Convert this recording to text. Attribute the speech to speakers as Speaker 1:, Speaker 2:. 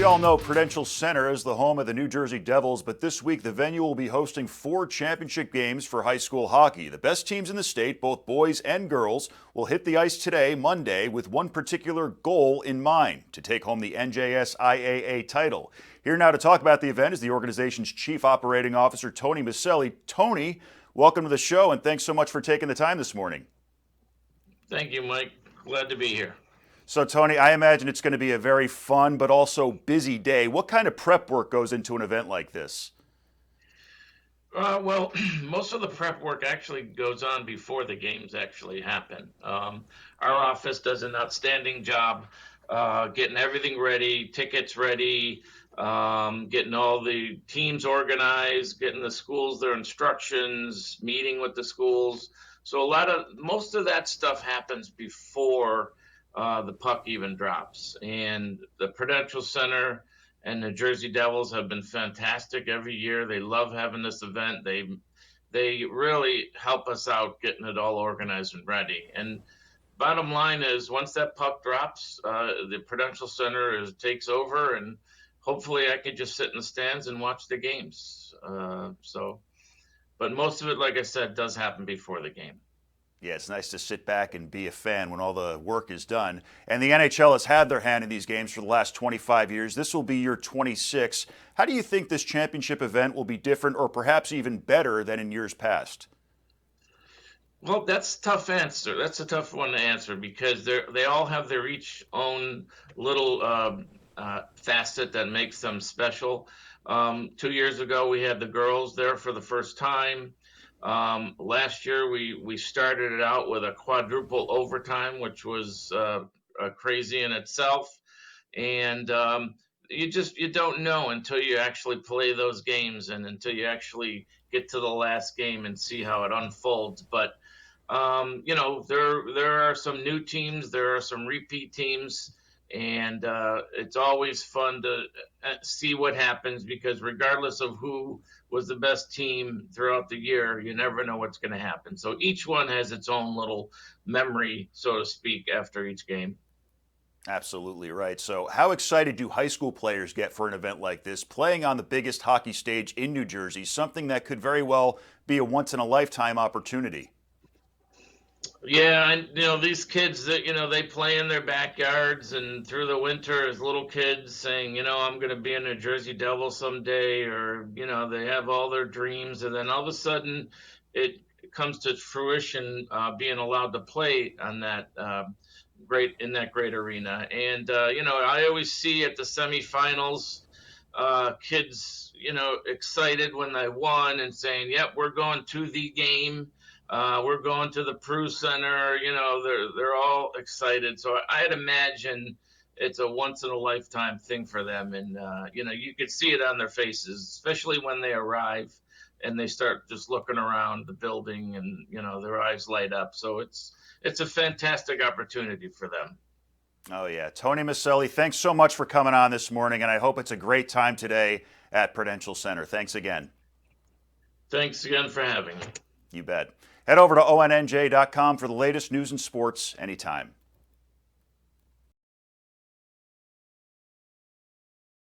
Speaker 1: We all know Prudential Center is the home of the New Jersey Devils, but this week the venue will be hosting 4 championship games for high school hockey. The best teams in the state, both boys and girls, will hit the ice today, Monday, with one particular goal in mind: to take home the NJSIAA title. Here now to talk about the event is the organization's Chief Operating Officer, Tony Maselli. Tony, welcome to the show, and thanks so much for taking the time this morning.
Speaker 2: Thank you, Mike. Glad to be here.
Speaker 1: So, Tony, I imagine it's going to be a very fun but also busy day. What kind of prep work goes into an event like this?
Speaker 2: Well, most of the prep work actually goes on before the games actually happen. Our office does an outstanding job getting everything ready, tickets ready, getting all the teams organized, getting the schools their instructions, meeting with the schools. So most of that stuff happens before the puck even drops. And the Prudential Center and the Jersey Devils have been fantastic every year. They love having this event. They really help us out getting it all organized and ready. And bottom line is, once that puck drops, the Prudential Center takes over, and hopefully I could just sit in the stands and watch the games. But most of it, like I said, does happen before the game.
Speaker 1: Yeah, it's nice to sit back and be a fan when all the work is done. And the NHL has had their hand in these games for the last 25 years. This will be your 26th. How do you think this championship event will be different or perhaps even better than in years past?
Speaker 2: Well, that's a tough answer. That's a tough one to answer because they all have their each own little facet that makes them special. 2 years ago, we had the girls there for the first time. Last year, we started it out with a quadruple overtime, which was crazy in itself. And you don't know until you actually play those games and until you actually get to the last game and see how it unfolds. But there are some new teams, there are some repeat teams, and it's always fun to see what happens because regardless of who was the best team throughout the year, you never know what's going to happen. So each one has its own little memory, so to speak, after each game.
Speaker 1: Absolutely right. So how excited do high school players get for an event like this, playing on the biggest hockey stage in New Jersey, something that could very well be a once-in-a-lifetime opportunity?
Speaker 2: Yeah, and these kids that they play in their backyards and through the winter as little kids saying, I'm going to be a New Jersey Devil someday, or they have all their dreams, and then all of a sudden it comes to fruition, being allowed to play on that great arena. And I always see at the semifinals kids excited when they won and saying, "Yep, we're going to the game." We're going to the Prudential Center. They're all excited. So I'd imagine it's a once in a lifetime thing for them, and you could see it on their faces, especially when they arrive and they start just looking around the building, and their eyes light up. So it's a fantastic opportunity for them.
Speaker 1: Oh yeah, Tony Maselli, thanks so much for coming on this morning, and I hope it's a great time today at Prudential Center. Thanks again.
Speaker 2: Thanks again for having me.
Speaker 1: You bet. Head over to ONNJ.com for the latest news and sports anytime.